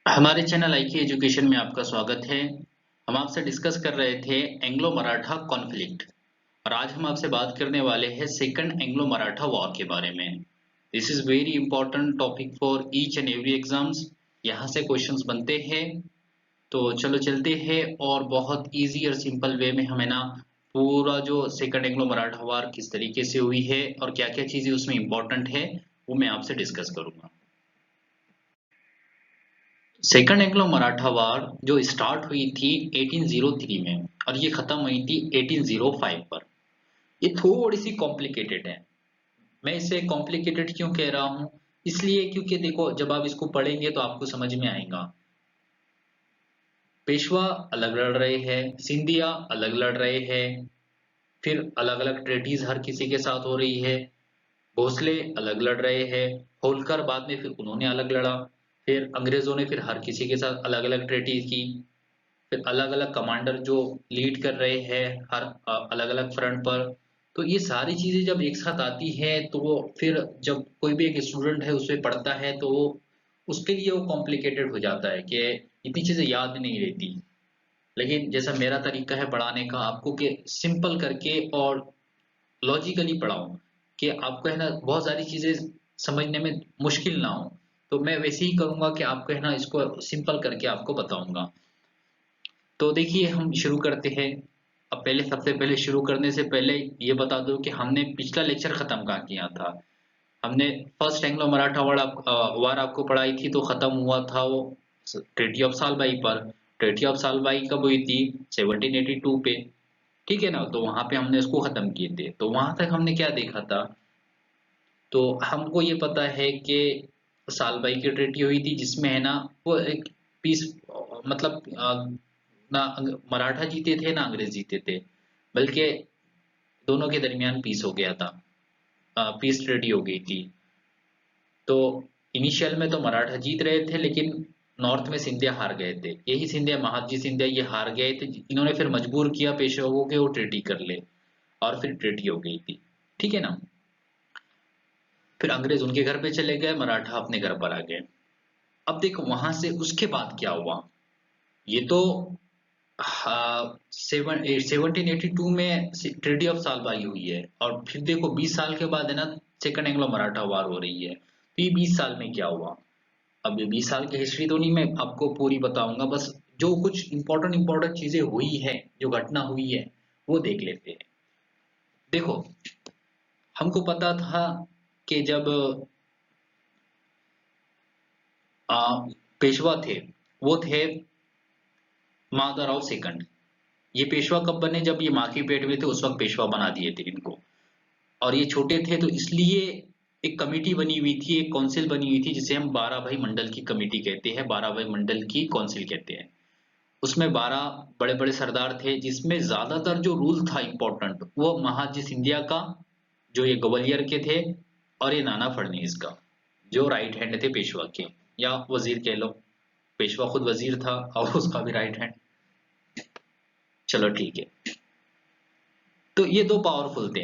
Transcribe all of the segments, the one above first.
हमारे चैनल आईके एजुकेशन में आपका स्वागत है। हम आपसे डिस्कस कर रहे थे एंग्लो मराठा कॉन्फ्लिक्ट और आज हम आपसे बात करने वाले हैं सेकंड एंग्लो मराठा वॉर के बारे में। This is very important topic for each and every exams. यहाँ से क्वेश्चंस बनते हैं। तो चलो चलते हैं और बहुत इजी और सिंपल वे में हमें ना पूरा जो सेकंड एंग्लो मराठा वॉर किस तरीके से हुई है और क्या क्या चीजें उसमें इंपॉर्टेंट है वो मैं आपसे डिस्कस करूंगा। सेकंड एंग्लो मराठा वॉर जो स्टार्ट हुई थी 1803 में और ये खत्म हुई थी 1805 पर। ये थोड़ी सी कॉम्प्लिकेटेड है। मैं इसे कॉम्प्लिकेटेड क्यों कह रहा हूँ, इसलिए क्योंकि देखो जब आप इसको पढ़ेंगे तो आपको समझ में आएगा। पेशवा अलग लड़ रहे हैं, सिंधिया अलग लड़ रहे हैं, फिर अलग अलग ट्रेटीज हर किसी के साथ हो रही है। भोसले अलग लड़ रहे हैं, होलकर बाद में फिर उन्होंने अलग लड़ा। फिर अंग्रेजों ने फिर हर किसी के साथ अलग अलग ट्रेटी की। फिर अलग अलग कमांडर जो लीड कर रहे हैं हर अलग अलग फ्रंट पर। तो ये सारी चीजें जब एक साथ आती है तो वो फिर जब कोई भी एक स्टूडेंट है उसमें पढ़ता है तो वो उसके लिए वो कॉम्प्लिकेटेड हो जाता है कि इतनी चीजें याद नहीं रहती। लेकिन जैसा मेरा तरीका है पढ़ाने का आपको कि सिंपल करके और लॉजिकली पढ़ाऊं कि आपको है ना बहुत सारी चीजें समझने में मुश्किल ना हो। तो मैं वैसे ही करूंगा कि आपको है ना इसको सिंपल करके आपको बताऊंगा। तो देखिए हम शुरू करते हैं। अब पहले सबसे पहले शुरू करने से पहले ये बता दो कि हमने पिछला लेक्चर खत्म कहाँ किया था। हमने फर्स्ट एंग्लो मराठा वार आपको पढ़ाई थी तो खत्म हुआ था वो ट्रीटी ऑफ सालबाई पर। ट्रीटी ऑफ सालबाई कब हुई थी? 1782 पे। ठीक है ना, तो वहां पे हमने उसको खत्म किए थे। तो वहां तक हमने क्या देखा था? तो हमको ये पता है कि सालबाई की ट्रीटी हुई थी जिसमें है ना वो एक पीस, मतलब ना मराठा जीते थे ना अंग्रेज जीते थे, बल्कि दोनों के दरमियान पीस हो गया था। पीस ट्रीटी हो गई थी। तो इनिशियल में तो मराठा जीत रहे थे लेकिन नॉर्थ में सिंधिया हार गए थे। यही सिंधिया, महादजी सिंधिया ये हार गए थे। इन्होंने फिर मजबूर किया पेशवा को कि वो ट्रीटी कर ले और फिर ट्रीटी हो गई थी। ठीक है ना। फिर अंग्रेज उनके घर पे चले गए, मराठा अपने घर पर आ गए। अब देखो वहां से उसके बाद क्या हुआ। ये तो हाँ, 1782 में ट्रीटी ऑफ सालबाई हुई है और फिर देखो 20 साल के बाद है ना सेकंड एंग्लो मराठा वार हो रही है। तो ये 20 साल में क्या हुआ? अब ये 20 साल की हिस्ट्री तो नहीं मैं आपको पूरी बताऊंगा, बस जो कुछ इंपॉर्टेंट इंपॉर्टेंट चीजें हुई है, जो घटना हुई है वो देख लेते हैं। देखो हमको पता था कि जब आ, पेशवा थे वो थे माधवराव सेकंड। ये पेशवा कब बने? जब ये माँ के पेट में थे उस वक्त पेशवा बना दिए थे इनको। और ये छोटे थे तो इसलिए एक कमेटी बनी हुई थी, एक काउंसिल बनी हुई थी जिसे हम 12 भाई मंडल की कमेटी कहते हैं, 12 भाई मंडल की काउंसिल कहते हैं। उसमें 12 बड़े बड़े सरदार थे जिसमें ज्यादातर जो रूल था इंपॉर्टेंट वो महाजी सिंधिया का, जो ये ग्वालियर के थे, और ये नाना फडणवीस का, जो राइट हैंड थे पेशवा के, या वजीर कह लो। पेशवा खुद वजीर था और उसका भी राइट हैंड। चलो ठीक है। तो ये दो पावरफुल थे।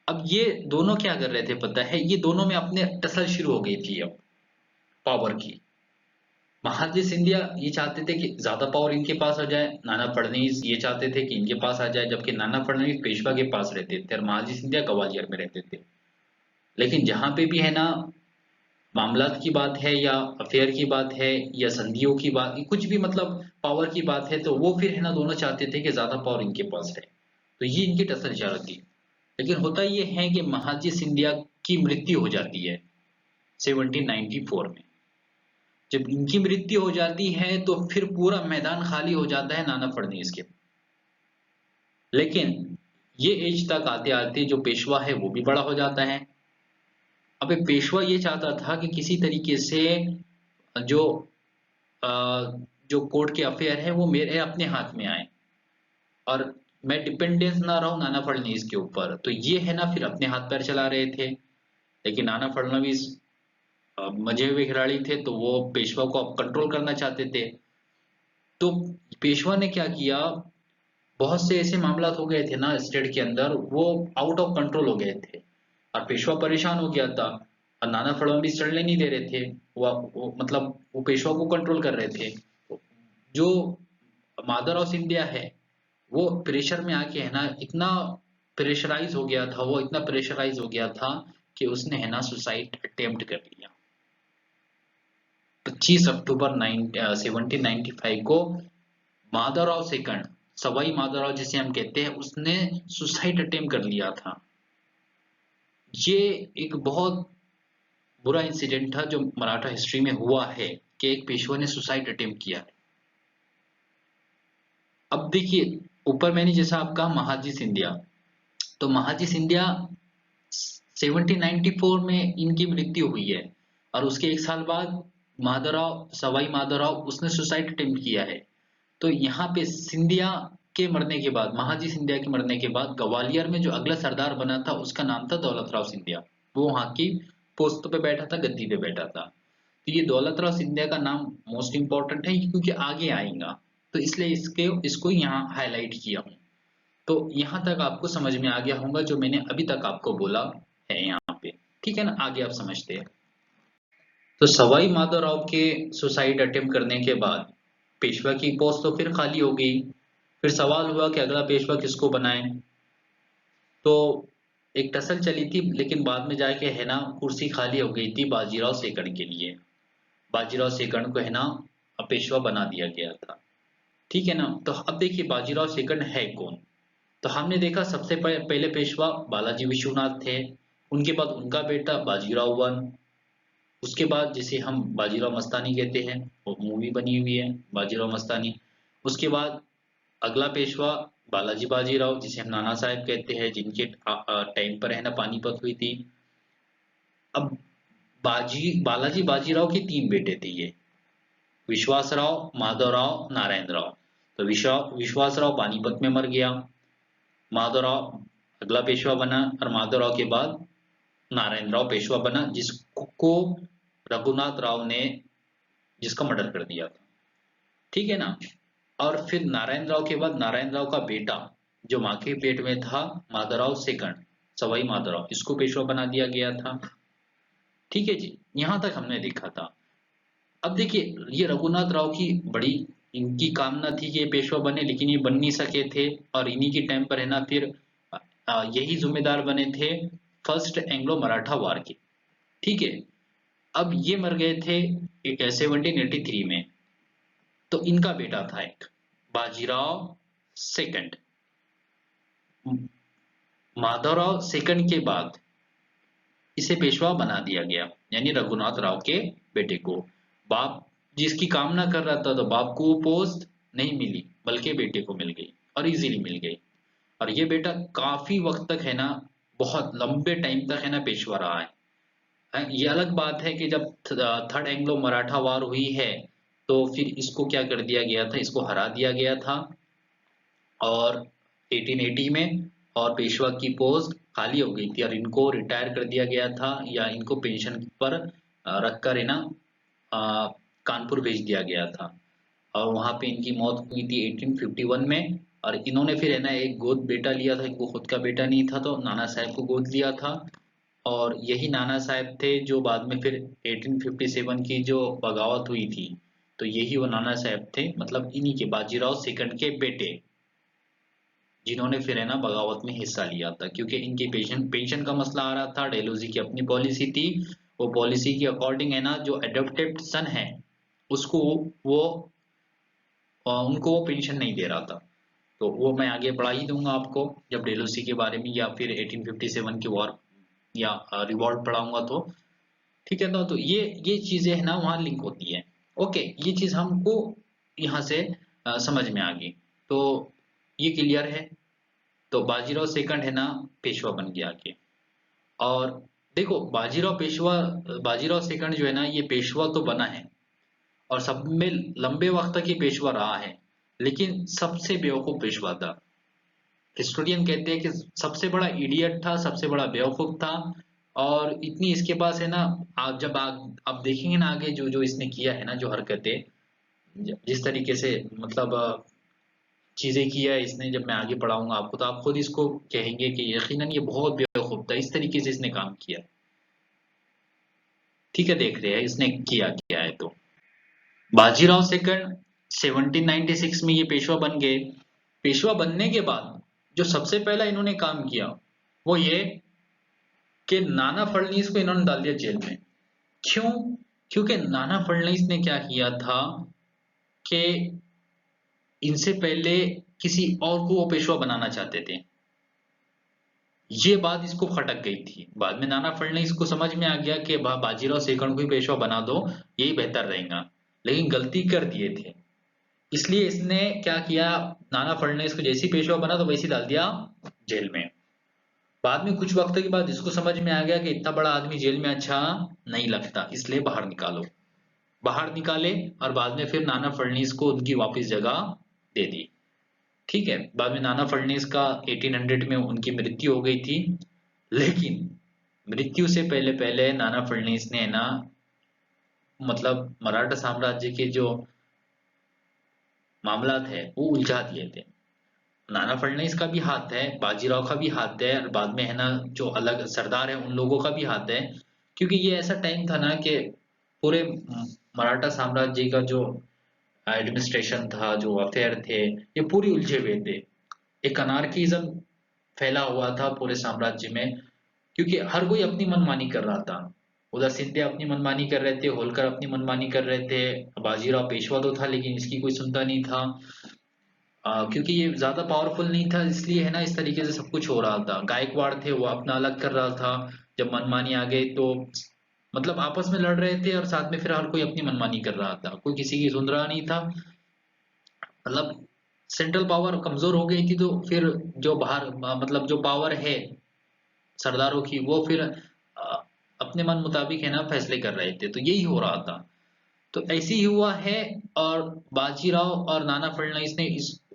अब ये दोनों क्या कर रहे थे पता है? ये दोनों में अपने टसल शुरू हो गई थी अब पावर की। महादजी सिंधिया ये चाहते थे कि ज्यादा पावर इनके पास आ जाए, नाना फडणवीस ये चाहते थे कि इनके पास आ जाए, जबकि नाना फडणवीस पेशवा के पास रहते थे और महादजी सिंधिया ग्वालियर में रहते थे। लेकिन जहां पे भी है ना मामलात की बात है या अफेयर की बात है या संधियों की बात, कुछ भी मतलब पावर की बात है, तो वो फिर है ना दोनों चाहते थे कि ज्यादा पावर इनके पास रहे। तो ये इनकी टसल जा रही थी। लेकिन होता ये है कि महादजी सिंधिया की मृत्यु हो जाती है 1794 में। जब इनकी मृत्यु हो जाती है तो फिर पूरा मैदान खाली हो जाता है नाना फडणवीस के। लेकिन ये एज तक आते आते जो पेशवा है वो भी बड़ा हो जाता है। अब ये पेशवा ये चाहता था कि किसी तरीके से जो अ, जो कोर्ट के अफेयर है वो मेरे अपने हाथ में आए और मैं डिपेंडेंस ना रहूं नाना फडणवीस के ऊपर। तो ये है ना फिर अपने हाथ पैर चला रहे थे। लेकिन नाना फडणवीस मजे हुए खिलाड़ी थे तो वो पेशवा को अब कंट्रोल करना चाहते थे। तो पेशवा ने क्या किया, बहुत से ऐसे मामला हो गए थे ना स्टेट के अंदर, वो आउट ऑफ कंट्रोल हो गए थे और पेशवा परेशान हो गया था। और नाना फडणवीस चढ़ने नहीं दे रहे थे। मतलब वो पेशवा को कंट्रोल कर रहे थे। जो माधवराव सिंधिया है वो प्रेशर में आके है ना इतना प्रेशराइज हो गया था, वो इतना प्रेशराइज हो गया था कि उसने है ना सुसाइड अटेम्प्ट कर लिया। 25 अक्टूबर 1795 को माधवराव सेकंड, सवाई माधवराव जिसे हम कहते हैं, उसने सुसाइड अटेम्प्ट कर लिया था। ये एक बहुत बुरा इंसिडेंट था जो मराठा हिस्ट्री में हुआ है कि एक पेशवा ने सुसाइड अटेम्प्ट किया है। अब देखिए, ऊपर मैंने जैसा आपका महाजी सिंधिया, तो महाजी सिंधिया 1794 में इनकी मृत्यु हुई है और उसके एक साल बाद माधवराव, सवाई माधवराव, उसने सुसाइड अटेम्प्ट किया है। तो यहाँ पे सिंधिया के मरने के बाद, महाजी सिंधिया के मरने के बाद ग्वालियर में जो अगला सरदार बना था उसका नाम था दौलत राव सिंधिया। वो वहां की पोस्ट पे बैठा था, गद्दी पे बैठा था। तो ये दौलत राव सिंधिया का नाम मोस्ट इंपॉर्टेंट है क्योंकि आगे आएगा, तो इसलिए इसको यहाँ हाईलाइट किया हूँ। तो यहाँ तक आपको समझ में आ गया होगा जो मैंने अभी तक आपको बोला है यहाँ पे। ठीक है ना, आगे आप समझते हैं। तो सवाई माधवराव के सुसाइड अटेम्प्ट करने के बाद पेशवा की पोस्ट तो फिर खाली हो गई। फिर सवाल हुआ कि अगला पेशवा किसको बनाएं। तो एक टसल चली थी, लेकिन बाद में जाके है ना कुर्सी खाली हो गई थी बाजीराव सेकंड के लिए। बाजीराव सेकंड को है ना पेशवा बना दिया गया था। ठीक है ना। तो अब देखिए बाजीराव सेकंड है कौन। तो हमने देखा सबसे पहले पेशवा बालाजी विश्वनाथ थे, उनके बाद उनका बेटा बाजीराव वन, उसके बाद जिसे हम बाजीराव मस्तानी कहते हैं, वो मूवी बनी हुई है बाजीराव मस्तानी। उसके बाद अगला पेशवा बालाजी बाजीराव, जिसे हम नाना साहब कहते हैं, जिनके टाइम पर है ना पानीपत हुई थी। अब बालाजी बाजीराव के तीन बेटे थे ये, विश्वासराव, माधवराव, नारायण राव। तो विश्वासराव पानीपत में मर गया, माधवराव अगला पेशवा बना और माधवराव के बाद नारायण राव पेशवा बना, जिसको रघुनाथ राव ने जिसका मर्डर कर दिया था। ठीक है ना। और फिर नारायण राव के बाद नारायण राव का बेटा जो माँ के पेट में था, माधवराव सेकंड, सवाई माधवराव, इसको पेशवा बना दिया गया था। ठीक है जी, यहां तक हमने देखा था। अब देखिए, ये रघुनाथ राव की बड़ी इनकी कामना थी कि ये पेशवा बने, लेकिन ये बन नहीं सके थे। और इन्हीं के टाइम पर है ना फिर यही जिम्मेदार बने थे फर्स्ट एंग्लो मराठा वार के। ठीक है। अब ये मर गए थे 1783 में। तो इनका बेटा था एक बाजीराव सेकंड। माधवराव सेकंड के बाद इसे पेशवा बना दिया गया, यानी रघुनाथ राव के बेटे को। बाप जिसकी कामना कर रहा था, तो बाप को वो पोस्ट नहीं मिली बल्कि बेटे को मिल गई, और इजीली मिल गई। और ये बेटा काफी वक्त तक है ना, बहुत लंबे टाइम तक है ना पेशवा रहा है। ये अलग बात है कि जब थर्ड एंग्लो मराठा वार हुई है, तो फिर इसको क्या कर दिया गया था, इसको हरा दिया गया था और 1880 में, और पेशवा की पोस्ट खाली हो गई थी और इनको रिटायर कर दिया गया था, या इनको पेंशन पर रखकर है ना कानपुर भेज दिया गया था। और वहां पे इनकी मौत हुई थी 1851 में। और इन्होंने फिर है ना एक गोद बेटा लिया था, इनको खुद का बेटा नहीं था, तो नाना साहब को गोद लिया था। और यही नाना साहब थे जो बाद में फिर 1857 की जो बगावत हुई थी, तो यही वो नाना साहब थे, मतलब इन्हीं के बाजीराव सेकंड के बेटे, जिन्होंने फिर है ना बगावत में हिस्सा लिया था। क्योंकि इनकी पेंशन पेंशन का मसला आ रहा था, डेलोजी की अपनी पॉलिसी थी, वो पॉलिसी के अकॉर्डिंग है ना जो अडॉप्टेड सन है उसको वो उनको वो पेंशन नहीं दे रहा था। तो वो मैं आगे पढ़ा ही दूंगा आपको जब डेलोसी के बारे में, या फिर 1857 की वॉर या रिवॉल्ट पढ़ाऊंगा तो। ठीक है ना। तो ये चीजें है ना वहाँ लिंक होती है। ओके, ये चीज हमको यहाँ से समझ में आ गई। तो ये क्लियर है। तो बाजीराव सेकंड है ना पेशवा बन गया आगे। और देखो बाजीराव सेकंड जो है ना ये पेशवा तो बना है और सब में लंबे वक्त तक ये पेशवा रहा है, लेकिन सबसे बेवकूफ पेशवा था। हिस्टोरियन कहते हैं कि सबसे बड़ा इडियट था, सबसे बड़ा बेवकूफ था। और इतनी इसके पास है ना, आप जब आप देखेंगे ना आगे जो जो इसने किया है ना, जो हरकतें जिस तरीके से मतलब चीजें किया है इसने, जब मैं आगे पढ़ाऊंगा आपको तो आप खुद इसको कहेंगे कि यकीनन ये बहुत बेवकूफ था, इस तरीके से इसने काम किया। ठीक है, देख रहे हैं इसने किया क्या है। तो बाजीराव सेकंड 1796 में ये पेशवा बन गए। पेशवा बनने के बाद जो सबसे पहला इन्होंने काम किया वो ये कि नाना फडणवीस को इन्होंने डाल दिया जेल में। क्यों? क्योंकि नाना फडणवीस ने क्या किया था कि इनसे पहले किसी और को वो पेशवा बनाना चाहते थे। ये बात इसको खटक गई थी। बाद में नाना फडणवीस को समझ में आ गया कि बाजीराव सेकंड को ही पेशवा बना दो, यही बेहतर रहेगा, लेकिन गलती कर दिए थे। इसलिए इसने क्या किया, नाना फडणवीस को जैसी पेशवा बना तो वैसी डाल दिया जेल में। बाद में कुछ वक्त के बाद इसको समझ में आ गया कि इतना बड़ा आदमी जेल में अच्छा नहीं लगता, इसलिए बाहर निकालो। बाहर निकाले और बाद में फिर नाना फडणवीस को उनकी वापस जगह दे दी। ठीक है, बाद में नाना फडणवीस का 1800 में उनकी मृत्यु हो गई थी। लेकिन मृत्यु से पहले पहले नाना फडणवीस ने ना मतलब मराठा साम्राज्य के जो मामला थे वो उलझा दिए थे। नाना फडणवीस का भी हाथ है, बाजीराव का भी हाथ है, और बाद में है ना जो अलग सरदार है उन लोगों का भी हाथ है। क्योंकि ये ऐसा टाइम था ना कि पूरे मराठा साम्राज्य का जो एडमिनिस्ट्रेशन था, जो अफेयर थे, ये पूरी उलझे हुए थे। एक अनार्किज्म फैला हुआ था पूरे साम्राज्य में, क्योंकि हर कोई अपनी मनमानी कर रहा था। उधर सिंधिया अपनी मनमानी कर रहे थे, होलकर अपनी मनमानी कर रहे थे, बाजीराव पेशवा तो था लेकिन इसकी कोई सुनता नहीं था। क्योंकि ये ज्यादा पावरफुल नहीं था, इसलिए है ना इस तरीके से सब कुछ हो रहा था। गायकवाड़ थे वो अपना अलग कर रहा था। जब मनमानी आ गई तो मतलब आपस में लड़ रहे थे और साथ में फिर हर कोई अपनी मनमानी कर रहा था, कोई किसी की सुन रहा नहीं था। मतलब सेंट्रल पावर कमजोर हो गई थी, तो फिर जो बाहर मतलब जो पावर है सरदारों की, वो फिर अपने मन मुताबिक है ना फैसले कर रहे थे, तो यही हो रहा था। तो ऐसे ही हुआ है। और बाजीराव और नाना फडणवीस ने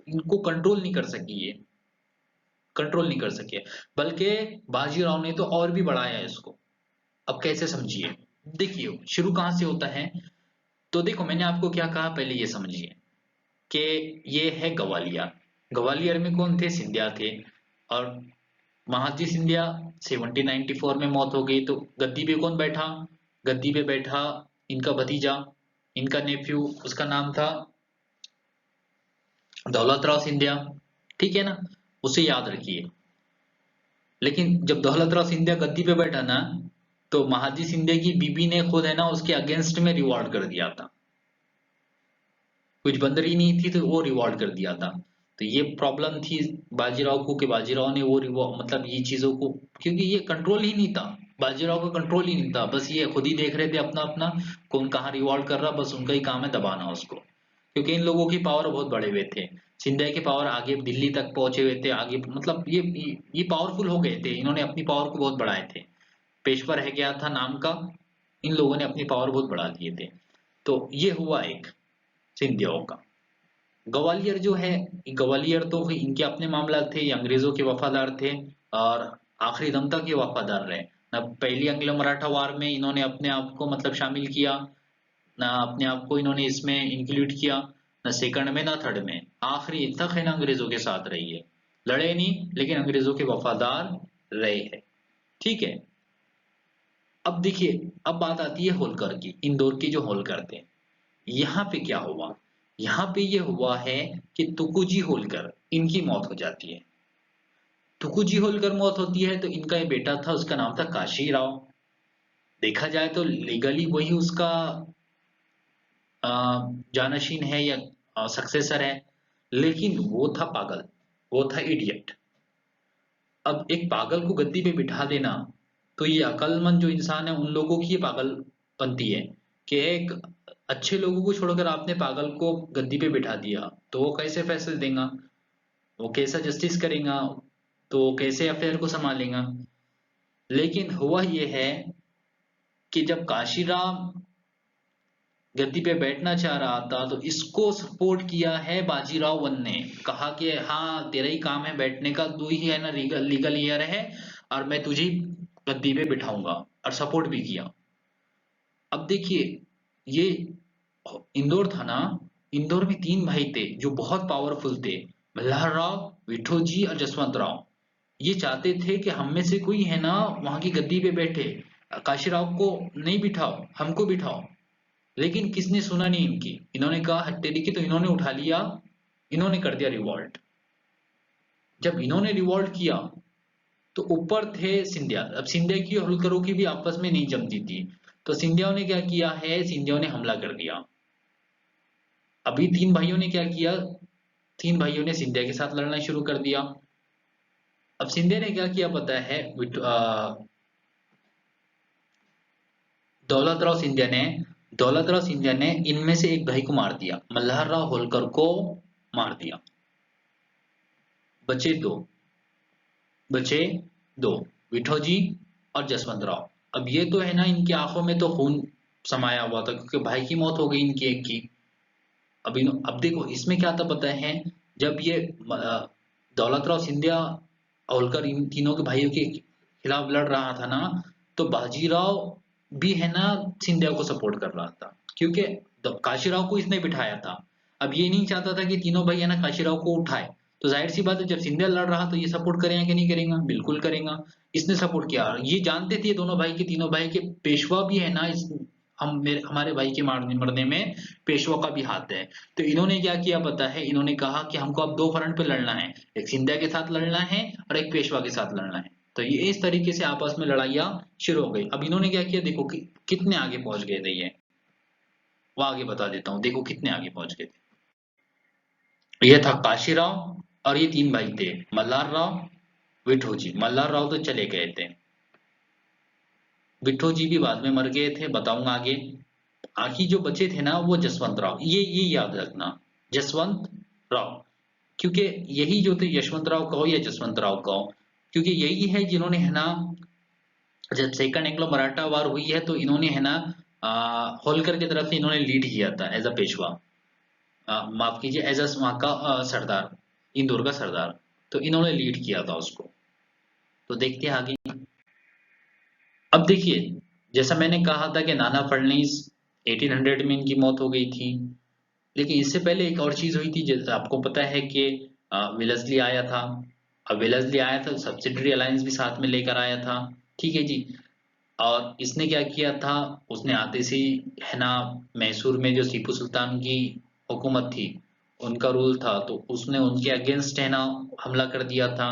इनको कंट्रोल नहीं कर सकी, ये कंट्रोल नहीं कर सके, बल्कि बाजीराव ने तो और भी बढ़ाया इसको। अब कैसे समझिए, देखिए शुरू कहां से होता है। तो देखो मैंने आपको क्या कहा, पहले ये समझिए कि ये है ग्वालियर। ग्वालियर में कौन थे? सिंधिया थे। और महाजी सिंधिया 1794 में मौत हो गई, तो गद्दी पे कौन बैठा? गद्दी पे बैठा इनका भतीजा, इनका नेफ्यू, उसका नाम था दौलत राव सिंधिया। ठीक है ना, उसे याद रखिए। लेकिन जब दौलत राव सिंधिया गद्दी पे बैठा ना, तो महाजी सिंधिया की बीबी ने खुद है ना उसके अगेंस्ट में रिवॉल्ट कर दिया था। कुछ बंदरी नहीं थी तो वो रिवॉल्ट कर दिया था। तो ये प्रॉब्लम थी बाजीराव को कि बाजीराव ने वो मतलब ये चीजों को, क्योंकि ये कंट्रोल ही नहीं था, बाजीराव का कंट्रोल ही नहीं था। बस ये खुद ही देख रहे थे अपना अपना, कौन कहाँ रिवॉल्ट कर रहा, बस उनका ही काम है दबाना उसको। क्योंकि इन लोगों की पावर बहुत बड़े हुए थे। सिंधिया की पावर आगे दिल्ली तक पहुंचे हुए थे, आगे मतलब ये पावरफुल हो गए थे, इन्होंने अपनी पावर को बहुत बढ़ाए थे। पेशवा रह गया था नाम का, इन लोगों ने अपनी पावर बहुत बढ़ा दिए थे। तो ये हुआ एक सिंधियाओं का। ग्वालियर जो है, ग्वालियर तो इनके अपने मामला थे, ये अंग्रेजों के वफादार थे और आखिरी दम तक ये वफादार रहे। न पहली एंग्लो मराठा वार में इन्होंने अपने आप को मतलब शामिल किया, ना अपने आप को इन्होंने इसमें इंक्लूड किया, ना सेकंड में ना थर्ड में, आखिरी तक है ना अंग्रेजों के साथ रही है। लड़े नहीं लेकिन अंग्रेजों के वफादार रहे हैं। ठीक है, अब देखिए अब बात आती है होलकर की, इंदौर के जो होलकर थे। यहाँ पे क्या हुआ, यहाँ पे ये हुआ है कि तुकुजी होलकर इनकी मौत हो जाती है। तुकुजी होलकर मौत होती है तो इनका एक बेटा था, उसका नाम था काशी राव। देखा जाए तो लीगली वही उसका जानशीन है या सक्सेसर है, लेकिन वो था पागल, वो था इडियट। अब एक पागल को गद्दी पे बिठा देना, तो ये अक्लमंद जो इंसान है उन लोगों की ये पागल बनती है कि एक अच्छे लोगों को छोड़कर आपने पागल को गद्दी पे बिठा दिया, तो वो कैसे फैसले देगा, वो कैसा जस्टिस करेगा, तो वो कैसे अफेयर को संभालेगा। लेकिन हुआ ये है कि जब काशीराम गद्दी पे बैठना चाह रहा था तो इसको सपोर्ट किया है बाजीराव वन ने। कहा कि हाँ तेरा ही काम है बैठने का, तू ही है ना लीगल लीगल ईयर है और मैं तुझे गद्दी पे बिठाऊंगा, और सपोर्ट भी किया। अब देखिए ये इंदौर था ना, इंदौर में तीन भाई थे जो बहुत पावरफुल थे, मल्हार राव, विठोजी और जसवंत राव। ये चाहते थे कि हम में से कोई है ना वहां की गद्दी पे बैठे, काशीराव को नहीं बिठाओ, हमको बिठाओ। लेकिन किसने सुना नहीं इनकी, इन्होंने कहा हत्तेरी की, तो इन्होंने उठा लिया, इन्होंने कर दिया रिवॉल्ट। जब इन्होंने रिवॉल्ट किया तो ऊपर थे सिंधिया। अब सिंधिया की और होलकरों की भी आपस में नहीं जमती थी, तो सिंधियाओं ने क्या किया है, सिंधियाओं ने हमला कर दिया। अभी तीन भाइयों ने क्या किया, तीन भाइयों ने सिंधिया के साथ लड़ना शुरू कर दिया। अब सिंधिया ने क्या किया पता है, दौलतराव सिंधिया ने इनमें से एक भाई को मार दिया, मल्हारराव होलकर को मार दिया। बचे दो, बचे दो, विठोजी और जसवंत राव। अब ये तो है ना, इनकी आंखों में तो खून समाया हुआ था, क्योंकि भाई की मौत हो गई इनकी एक की। अब देखो इसमें क्या था पता है, जब ये दौलतराव सिंधिया होलकर इन तीनों के भाइयों के खिलाफ लड़ रहा था ना, तो बाजीराव भी है ना सिंधिया को सपोर्ट कर रहा था, क्योंकि काशीराव को इसने बिठाया था। अब ये नहीं चाहता था कि तीनों भाई है ना काशीराव को उठाए, तो जाहिर सी बात है जब सिंधिया लड़ रहा तो ये सपोर्ट करेगा कि नहीं करेगा, बिल्कुल करेगा। इसने सपोर्ट किया, ये जानते थे दोनों भाई के, तीनों भाई के पेशवा भी है ना इस हमारे भाई के मारने मरने में पेशवा का भी हाथ है। तो इन्होंने क्या किया पता है, इन्होंने कहा कि हमको अब दो फ्रंट पे लड़ना है, एक सिंधिया के साथ लड़ना है और एक पेशवा के साथ लड़ना है। तो ये इस तरीके से आपस में लड़ाइयाँ शुरू हो गई। अब इन्होंने क्या किया, देखो कितने आगे पहुंच गए थे ये, वो आगे बता देता हूँ, देखो कितने आगे पहुंच गए थे। ये था काशीराव और ये तीन भाई थे, मल्हार राव, विठोजी। मल्हार राव तो चले गए थे, विठोजी भी बाद में मर गए थे, बताऊंगा आगे। आखिर जो बचे थे ना वो जसवंत राव, ये याद रखना, जसवंत राव। क्योंकि यही जो थे, यशवंत राव कहो या जसवंत राव कहो, क्योंकि यही है जिन्होंने है ना, जब सेकंड एंग्लो मराठा वार हुई है तो इन्होंने है ना होलकर की तरफ से इन्होंने लीड किया था एज अ पेशवा, माफ कीजिए एज अ वहां का सरदार, इंदौर का सरदार। तो इन्होंने लीड किया था उसको। तो देखते हैं आगे। अब देखिए, जैसा मैंने कहा था कि नाना फडणवीस 1800 में इनकी मौत हो गई थी, लेकिन इससे पहले एक और चीज हुई थी, जैसे आपको पता है कि वेलेस्ली आया था। अब वेलेस्ली आया था, सब्सिडरी अलायंस भी साथ में लेकर आया था, ठीक है जी। और इसने क्या किया था, उसने आते से ही है ना मैसूर में जो टीपू सुल्तान की हुकूमत थी, उनका रूल था, तो उसने उनके अगेंस्ट है ना हमला कर दिया था।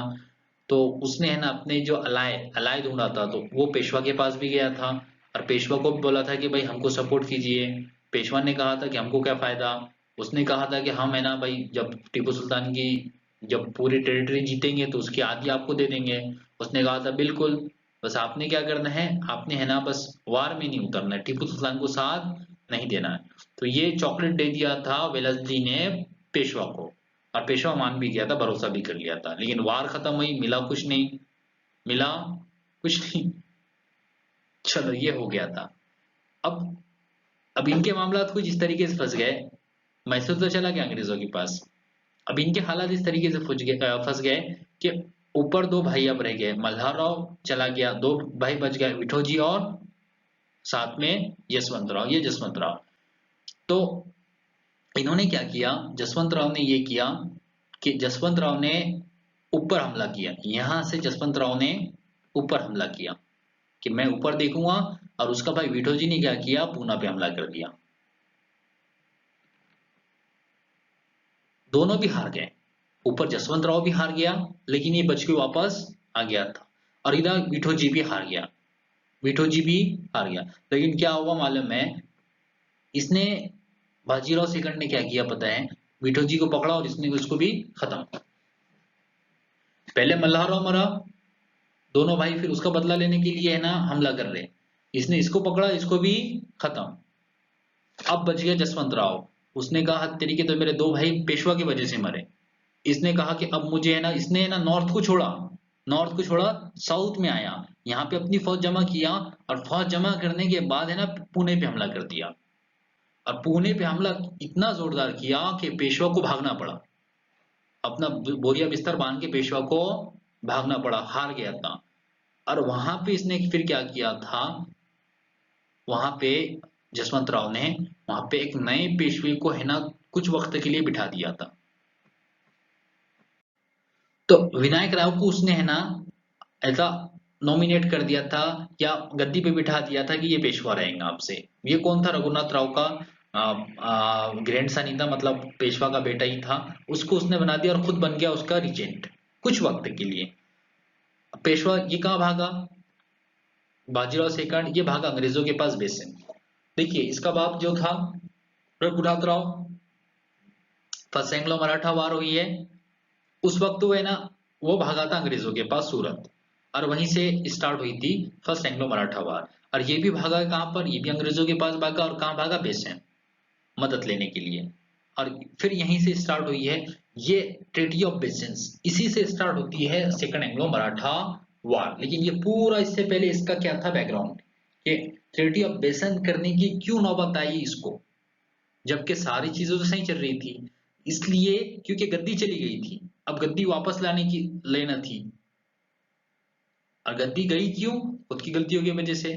तो उसने है ना अपने जो अलाय अलाय ढूंढा था, तो वो पेशवा के पास भी गया था और पेशवा को भी बोला था कि भाई हमको सपोर्ट कीजिए। पेशवा ने कहा था कि हमको क्या फायदा। उसने कहा था कि हम है ना भाई जब टीपू सुल्तान की जब पूरी टेरिटरी जीतेंगे तो उसकी आधी आपको दे देंगे। उसने कहा था बिल्कुल, बस आपने क्या करना है, आपने है ना बस वार में नहीं उतरना है, टीपू सुल्तान को साथ नहीं देना है। तो ये चॉकलेट दे दिया था वेलस्ली ने पेशवा को, और पेशवा मान भी गया था, भरोसा भी कर लिया था। लेकिन वार खत्म हुई, मिला कुछ नहीं, मिला कुछ नहीं। चलो ये हो गया था। अब अब इनके मामला कुछ इस तरीके से फंस गए, मैसूर तो चला गया अंग्रेजों के पास। अब इनके हालात इस तरीके से फंस गए कि ऊपर दो भाई अब रह गए, मल्हार राव चला गया, दो भाई बच गए, विठोजी और साथ में यशवंत राव, ये जसवंत राव। तो इन्होंने क्या किया, जसवंत राव ने ये किया कि जसवंत राव ने ऊपर हमला किया, यहां से जसवंत राव ने ऊपर हमला किया कि मैं ऊपर देखूंगा, और उसका भाई विठोजी ने क्या किया, पूना पे हमला कर दिया। दोनों भी हार गए, ऊपर जसवंत राव भी हार गया, लेकिन ये बच के वापस आ गया था, और इधर विठोजी भी हार गया, विठोजी भी हार गया। लेकिन क्या हुआ मालूम है, इसने बाजीराव सेकंड ने क्या किया पता है, विठोजी को पकड़ा और इसने उसको भी खत्म। पहले मल्हारराव मरा, दोनों भाई फिर उसका बदला लेने के लिए है ना हमला कर रहे, इसने इसको पकड़ा, इसको भी खत्म। अब बच गया जसवंत राव, उसने कहा तेरी के तो मेरे दो भाई पेशवा की वजह से मरे। इसने कहा कि अब मुझे है ना, इसने है ना नॉर्थ को छोड़ा, नॉर्थ को छोड़ा, साउथ में आया, यहाँ पे अपनी फौज जमा किया, और फौज जमा करने के बाद है ना पुणे पे हमला कर दिया। और पुणे पे हमला इतना जोरदार किया कि पेशवा को भागना पड़ा, अपना बोरिया बिस्तर बांध के पेशवा को भागना पड़ा, हार गया था। और वहां पे इसने फिर क्या किया था, वहां पे जसवंत राव ने वहां पे एक नए पेशवे को है ना कुछ वक्त के लिए बिठा दिया था। तो विनायक राव को उसने है ना एज अ नॉमिनेट कर दिया था या गद्दी पे बिठा दिया था कि ये पेशवा रहेगा आपसे। ये कौन था? रघुनाथ राव का ग्रैंड सन ही था, मतलब पेशवा का बेटा ही था। उसको उसने बना दिया और खुद बन गया उसका रिजेंट कुछ वक्त के लिए। पेशवा ये कहाँ भागा? बाजीराव सेकंड ये भागा अंग्रेजों के पास बेसिन। देखिए इसका बाप जो था रघुनाथ राव, फर्स्ट एंग्लो मराठा वार हुई है उस वक्त वो है ना, वो भागा था अंग्रेजों के पास सूरत, और वहीं से स्टार्ट हुई थी फर्स्ट एंग्लो मराठा वार। और ये भी भागा कहाँ पर? ये भी अंग्रेजों के पास भागा, और कहाँ भागा? बेसेन, मदद लेने के लिए। और फिर यहीं से स्टार्ट हुई है ये ट्रीटी ऑफ बेसेंस, इसी से स्टार्ट होती है सेकंड एंग्लो मराठा वार। लेकिन ये पूरा इससे पहले इसका क्या था बैकग्राउंड, कि ट्रीटी ऑफ बेसेंस करने की क्यों नौबत आई इसको, जबकि सारी चीजें तो सही चल रही थी। इसलिए क्योंकि गद्दी चली गई थी, अब गद्दी वापस लाने की लेना थी। और गद्दी गई क्यों? खुद की गलतियों की वजह से।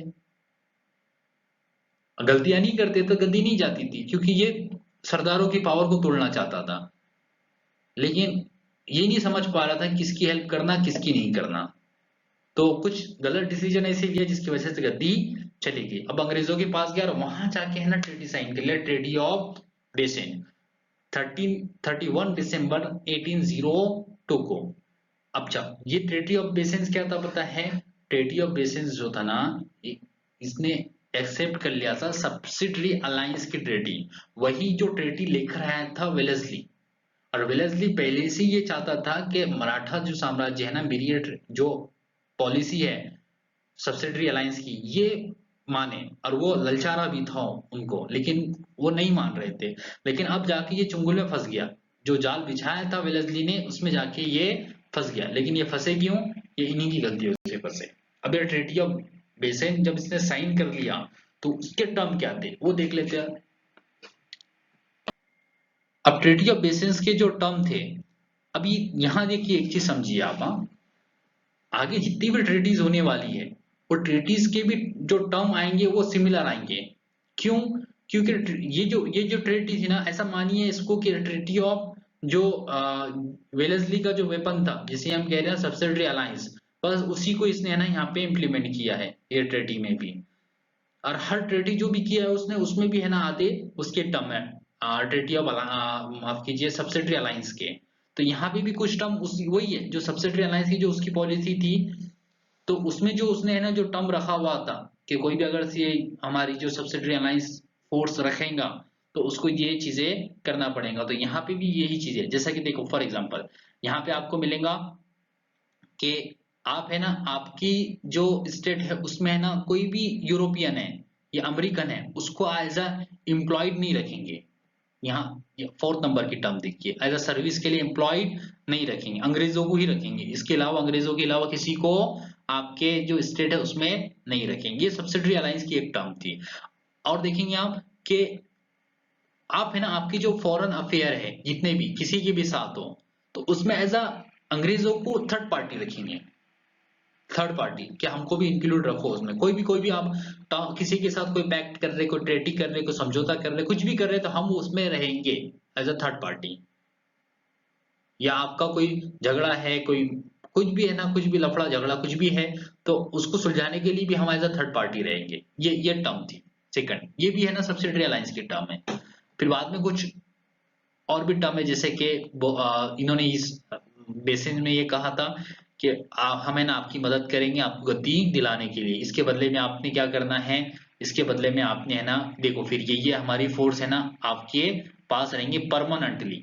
गलतियां नहीं करते तो गद्दी नहीं जाती थी, क्योंकि ये सरदारों की पावर को तोड़ना चाहता था। लेकिन ये नहीं समझ पा रहा था किसकी हेल्प करना किसकी नहीं करना, तो कुछ गलत डिसीजन ऐसे लिया जिसकी वजह से गद्दी चली गई। अब अंग्रेजों के पास गया और वहां जाके है ना ट्रीटी साइन कर लिया, ट्रीटी ऑफ बेसेन 31 दिसंबर 1802 को। अब जब ये ट्रीटी ऑफ बेसेंस क्या था पता है? ट्रीटी ऑफ बेसेंस जो था ना, इसने एक्सेप्ट कर लिया था सब्सिडरी अलायंस की ट्रीटी, वही जो ट्रीटी लेकर आया था वेलेस्ली। और वेलेस्ली पहले से ये चाहता था कि मराठा जो साम्राज्य है ना, मेरी जो पॉलिसी है सब्सिडरी अलायंस की ये माने, और वो ललचारा भी था उनको, लेकिन वो नहीं मान रहे थे। लेकिन अब जाके ये चुंगल में फंस गया, जो जाल बिछाया था वेलेस्ली ने उसमें जाके ये फंस गया। लेकिन ये फंसे क्यों? ये इन्हीं की गलतियों से फंसे। अब ये ट्रीटी ऑफ बेसेन जब इसने साइन कर लिया तो उसके टर्म क्या थे वो देख लेते हैं। अब ट्रीटी ऑफ बेसेंस के जो टर्म थे, अभी यहां देखिए एक चीज समझिए आप, आगे जितनी भी ट्रीटीज होने वाली है वो ट्रीटीज के भी जो टर्म आएंगे वो सिमिलर आएंगे। क्यों? क्योंकि ये जो ट्रीटी थी ना, ऐसा मानिए इसको कि ट्रीटी ऑफ जो वेलेस्ली का जो वेपन था जिसे हम कह रहे हैं सब्सिडरी अलायंस, बस उसी को इसने है ना यहाँ पे इम्प्लीमेंट किया है ये ट्रीटी में भी। और हर ट्रीटी जो भी किया है उसने उसमें भी है ना आधे उसके टर्म है ट्रीटी ऑफ माफ कीजिए सब्सिडरी अलायंस के। तो यहाँ पे भी कुछ टर्म उसी वही है जो सब्सिडरी अलायंस की जो उसकी पॉलिसी थी, तो उसमें जो उसने है ना जो टर्म रखा हुआ था कि कोई भी अगर से हमारी जो सब्सिडरी अलायंस फोर्स रखेगा तो उसको ये चीजें करना पड़ेगा। तो यहाँ पे भी यही चीज है, जैसा कि देखो फॉर एग्जांपल यहाँ पे आपको मिलेगा कि आप है ना आपकी जो स्टेट है उसमें है ना कोई भी यूरोपियन है या अमेरिकन है उसको एज अ एम्प्लॉयड नहीं रखेंगे। यहाँ फोर्थ नंबर की टर्म देखिए, एज अ सर्विस के लिए एम्प्लॉयड नहीं रखेंगे, अंग्रेजों को ही रखेंगे। इसके अलावा अंग्रेजों के अलावा किसी को आपके जो स्टेट है उसमें नहीं रखेंगे। ये सब्सिडरी अलायंस की एक टर्म थी। और देखेंगे आप कि आप है ना आपकी जो फॉरेन अफेयर है जितने भी किसी के भी साथ हो तो उसमें एज अ अंग्रेजों को थर्ड पार्टी रखेंगे। थर्ड पार्टी क्या हमको भी इंक्लूड रखो उसमें, कोई भी आप किसी के साथ कोई पैक्ट कर रहे, कोई ट्रेटी कर रहे, कोई समझौता कर रहे, कुछ भी कर रहे तो हम उसमें रहेंगे एज अ थर्ड पार्टी। या आपका कोई झगड़ा है, कोई कुछ भी है ना, कुछ भी लफड़ा झगड़ा कुछ भी है तो उसको सुलझाने के लिए भी हम एज अ थर्ड पार्टी रहेंगे। ये टर्म थी सेकंड, ये भी है ना सब्सिडरी अलायंस की टर्म है। फिर बाद में कुछ और भी टर्म है जैसे कि इन्होंने इस बेसिस में ये कहा था कि हम है ना आपकी मदद करेंगे आपको गद्दी दिलाने के लिए, इसके बदले में आपने क्या करना है, इसके बदले में आपने है ना देखो फिर ये हमारी फोर्स है ना आपके पास रहेंगे परमानेंटली।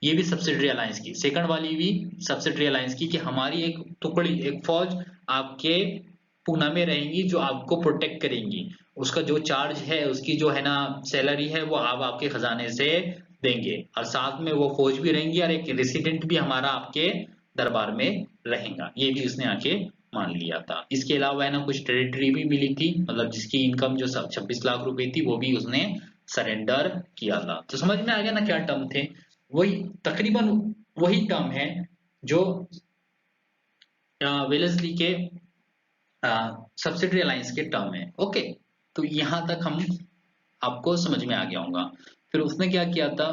ये भी सब्सिडरी अलायंस की, सेकंड वाली भी सब्सिडरी अलायंस की कि हमारी एक टुकड़ी एक फौज आपके पूना में रहेंगी जो आपको प्रोटेक्ट करेंगी। उसका जो चार्ज है उसकी जो है ना सैलरी है वो आप आपके खजाने से देंगे, और साथ में वो फौज भी रहेंगी और एक रेसिडेंट भी हमारा आपके दरबार में रहेगा। ये भी उसने आके मान लिया था। इसके अलावा है ना कुछ टेरिटरी भी मिली थी, मतलब जिसकी इनकम जो 26 लाख रुपए थी वो भी उसने सरेंडर किया था। तो समझ में आ गया ना क्या टर्म थे? वही तकरीबन वही टर्म है जो वेलेस्ली के सब्सिडरी अलायंस के टर्म है। ओके, तो यहां तक हम आपको समझ में आ गया होगा। फिर उसने क्या किया था,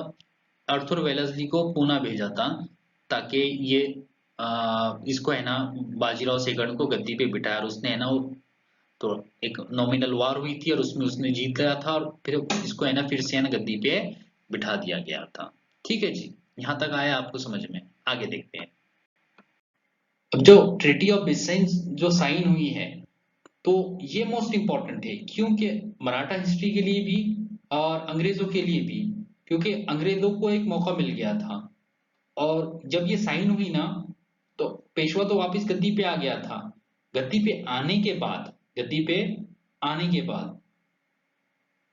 अर्थुर वेलेस्ली को पूना भेजा था ताकि ये इसको है ना बाजीराव सेकंड को गद्दी पे बिठाया और उसने है ना तो एक नॉमिनल वार हुई थी और उसमें उसने जीत गया था और फिर इसको है ना फिर से है ना गद्दी पे बिठा दिया गया था। ठीक है जी, यहाँ तक आया आपको समझ में? आगे देखते हैं। अब जो ट्रीटी ऑफ बिसेंस जो साइन हुई है तो ये मोस्ट इंपॉर्टेंट है, क्योंकि मराठा हिस्ट्री के लिए भी और अंग्रेजों के लिए भी, क्योंकि अंग्रेजों को एक मौका मिल गया था और जब ये साइन हुई ना तो पेशवा तो वापस गद्दी पे आ गया था। गद्दी पे आने के बाद गद्दी पे आने के बाद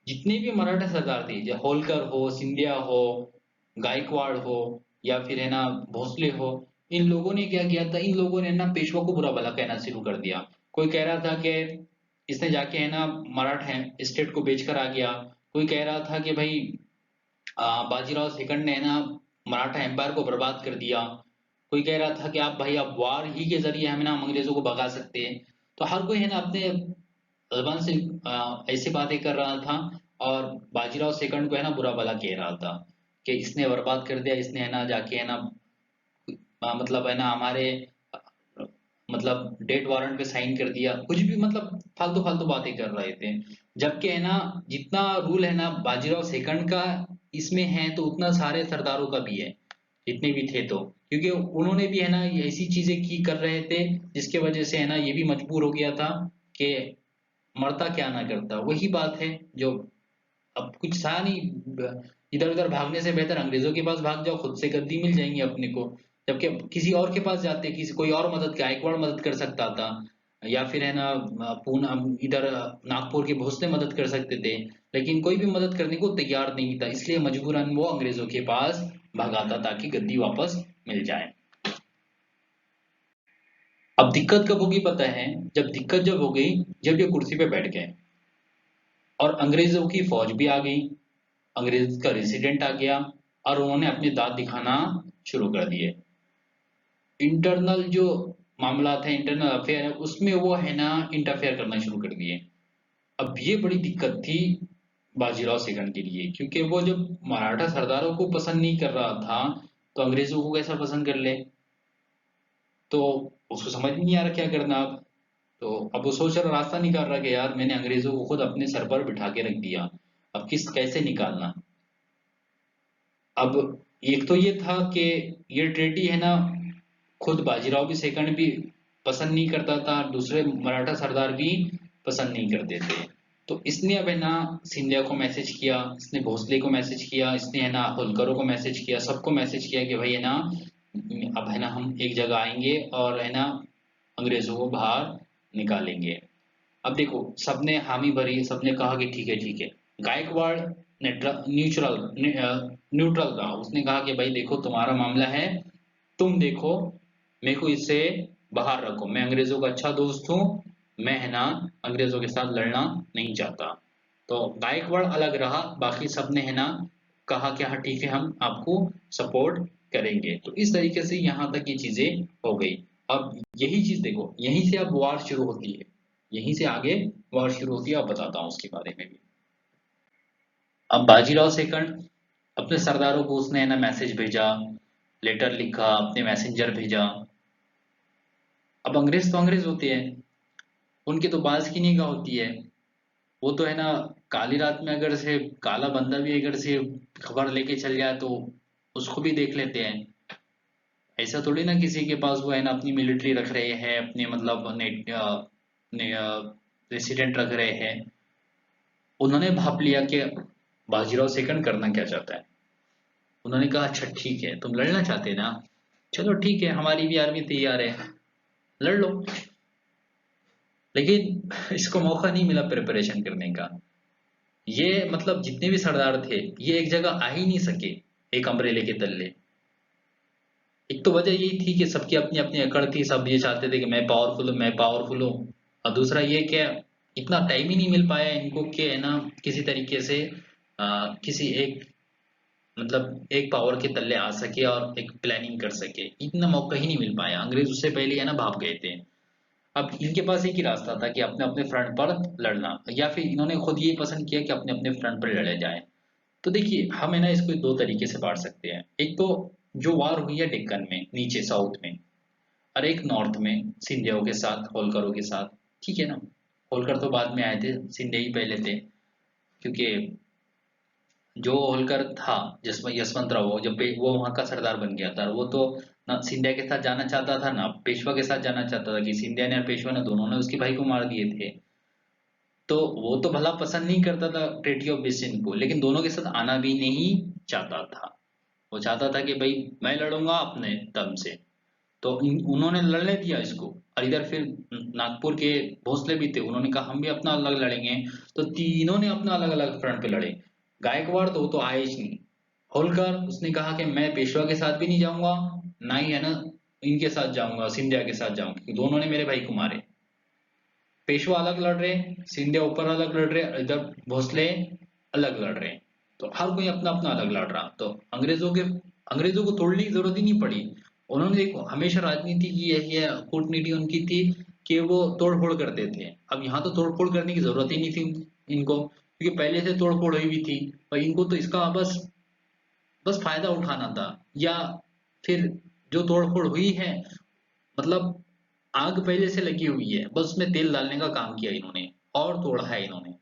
जितने भी मराठा सरदार थे, जैसे होलकर हो, सिंधिया हो, गायकवाड़ हो या फिर है ना भोसले हो, इन लोगों ने क्या किया था, इन लोगों ने ना पेशवा को बुरा भला कहना शुरू कर दिया। कोई कह रहा था कि इसने जाके है ना मराठा स्टेट को बेचकर आ गया। कोई कह रहा था कि भाई बाजीराव सेकंड ने है ना मराठा एम्पायर को बर्बाद कर दिया। कोई कह रहा था कि आप भाई आप वार ही के जरिए हमें ना अंग्रेजों को भगा सकते हैं। तो हर कोई है ना अपने जबान से ऐसी बातें कर रहा था और बाजीराव सेकंड को है ना बुरा भला कह रहा था कि इसने बर्बाद कर दिया, इसने है ना जाके है ना मतलब है ना हमारे अ, मतलब डेथ वारंट पे साइन कर दिया, कुछ भी मतलब फालतू फालतू बातें कर रहे थे। जबकि है ना जितना रूल है ना बाजीराव सेकंड का इसमें है तो उतना सारे सरदारों का भी है, जितने भी थे। तो क्योंकि उन्होंने भी है ना ये ऐसी चीजें की कर रहे थे जिसके वजह से है ना ये भी मजबूर हो गया था कि मरता क्या ना करता। वही बात है जो अब कुछ था नहीं, इधर उधर भागने से बेहतर अंग्रेजों के पास भाग जाओ, खुद से गद्दी मिल जाएंगी अपने को। जबकि किसी और के पास जाते, किसी कोई और मदद, गायकवाड़ मदद कर सकता था या फिर है ना पूना इधर नागपुर के भोसले मदद कर सकते थे, लेकिन कोई भी मदद करने को तैयार नहीं था, इसलिए मजबूरन वो अंग्रेजों के पास भागा था ताकि गद्दी वापस मिल जाए। अब दिक्कत कब होगी पता है? जब दिक्कत जब हो गई, जब ये कुर्सी पे बैठ गए और अंग्रेजों की फौज भी आ गई, अंग्रेज का रेसिडेंट आ गया और उन्होंने अपने दांत दिखाना शुरू कर दिए। इंटरनल जो मामला था, इंटरनल अफेयर है, उसमें वो है ना इंटरफेयर करना शुरू कर दिए। अब ये बड़ी दिक्कत थी बाजीराव सेकंड के लिए, क्योंकि वो जब मराठा सरदारों को पसंद नहीं कर रहा था तो अंग्रेजों को कैसा पसंद कर ले। तो उसको समझ नहीं आ रहा क्या करना अब। तो अब वो सोच रहा, रास्ता निकाल रहा कि यार मैंने अंग्रेजों को खुद अपने सर पर बिठा के रख दिया, अब किस कैसे निकालना। अब एक तो ये था कि ये ट्रेडी है ना खुद बाजीराव भी सेकंड भी पसंद नहीं करता था, दूसरे मराठा सरदार भी पसंद नहीं करते थे। तो इसने अब है ना सिंधिया को मैसेज किया, इसने भोसले को मैसेज किया, इसने है ना होलकरों को मैसेज किया, सबको मैसेज किया कि भाई है ना अब है ना हम एक जगह आएंगे और है ना अंग्रेजों को बाहर निकालेंगे। अब देखो सबने हामी भरी, सबने कहा कि ठीक है ठीक है। गायकवाड़ न्यूट्रल न्यूट्रल रहा, उसने कहा कि भाई देखो तुम्हारा मामला है, तुम देखो, मेरे को इससे बाहर रखो, मैं अंग्रेजों का अच्छा दोस्त हूँ, मैं है ना अंग्रेजों के साथ लड़ना नहीं चाहता। तो गायकवाड़ अलग रहा, बाकी सबने है ना कहा कि हाँ ठीक है हम आपको सपोर्ट करेंगे। तो इस तरीके से यहाँ तक ये चीजें हो गई। अब यही चीज देखो, यहीं से अब वॉर शुरू होती है, यहीं से आगे वॉर शुरू होती है, अब बताता हूँ उसके बारे में भी। अब बाजीराव सेकंड अपने सरदारों को उसने है ना मैसेज भेजा, लेटर लिखा, अपने मैसेंजर भेजा। अब अंग्रेज तो अंग्रेज होते हैं, उनकी तो बाज की निगाह होती है। वो तो है ना काली रात में अगर से काला बंदा भी अगर से खबर लेके चल जाए तो उसको भी देख लेते हैं। ऐसा थोड़ी ना किसी के पास वो है ना अपनी मिलिट्री रख रहे हैं, अपने मतलब रेसिडेंट रख रहे हैं। उन्होंने भाप लिया कि बाजीराव सेकंड करना क्या चाहता है। उन्होंने कहा अच्छा ठीक है तुम लड़ना चाहते हैं ना, चलो ठीक है हमारी भी आर्मी तैयार है, लड़ लो। लेकिन इसको मौका नहीं मिला प्रिपरेशन करने का। ये मतलब जितने भी सरदार थे ये एक जगह आ ही नहीं सके एक अम्ब्रेले के तले। एक तो वजह यही थी कि सबकी अपनी अपनी अकड़ थी, सब ये चाहते थे कि मैं पावरफुल हूँ, मैं पावरफुल हूँ। और दूसरा ये कि इतना टाइम ही नहीं मिल पाया इनको कि है ना किसी तरीके से किसी एक मतलब एक पावर के तले आ सके और एक प्लानिंग कर सके, इतना मौका ही नहीं मिल पाया। अंग्रेज उससे पहले है ना भाग गए थे। अब इनके पास एक ही रास्ता था कि अपने अपने फ्रंट पर लड़ना, या फिर इन्होंने खुद ये पसंद किया कि अपने अपने फ्रंट पर लड़े जाए। तो देखिए हम है ना इसको दो तरीके से बांट सकते हैं। एक तो जो वार हुई है डेक्कन में नीचे साउथ में, और एक नॉर्थ में सिंधियाओं के साथ, होलकरों के साथ, ठीक है ना। होलकर तो बाद में आए थे, सिंधिया ही पहले थे, क्योंकि जो होलकर था जिसमें यशवंतराव, वो जब वो वहां का सरदार बन गया था, वो तो ना सिंधिया के साथ जाना चाहता था ना पेशवा के साथ जाना चाहता था, कि सिंधिया ने और पेशवा ने दोनों ने उसके भाई को मार दिए थे। तो वो तो भला पसंद नहीं करता था ट्रीटी ऑफ बेसिन को, लेकिन दोनों के साथ आना भी नहीं चाहता था। वो चाहता था कि भाई मैं लड़ूंगा अपने दम से। तो उन्होंने लड़ने दिया इसको। और इधर फिर नागपुर के भोसले भी थे, उन्होंने कहा हम भी अपना अलग लड़ेंगे। तो तीनों ने अपना अलग अलग फ्रंट पे लड़े। गायकवाड़ तो वो तो आए ही नहीं। होलकर उसने कहा कि मैं पेशवा के साथ भी नहीं जाऊंगा, ना ही है ना इनके साथ जाऊंगा, सिंधिया के साथ जाऊंगा, क्योंकि दोनों ने मेरे भाई को मारे। पेशवा अलग लड़ रहे, सिंधिया ऊपर अलग लड़ रहे, इधर भोसले अलग लड़ रहे। तो हर कोई अपना अपना अलग लड़ रहा। तो अंग्रेजों को तोड़ने की जरूरत ही नहीं पड़ी। उन्होंने देखो हमेशा राजनीति की यही है, कूटनीति उनकी थी कि वो तोड़ फोड़ करते थे। अब यहाँ तो तोड़ फोड़ करने की जरूरत ही नहीं थी इनको, क्योंकि पहले से तोड़ फोड़ हुई भी थी। और इनको तो इसका बस बस फायदा उठाना था। या फिर जो तोड़ फोड़ हुई है, मतलब आग पहले से लगी हुई है, बस उसमें तेल डालने का काम किया इन्होंने और तोड़ा है इन्होंने।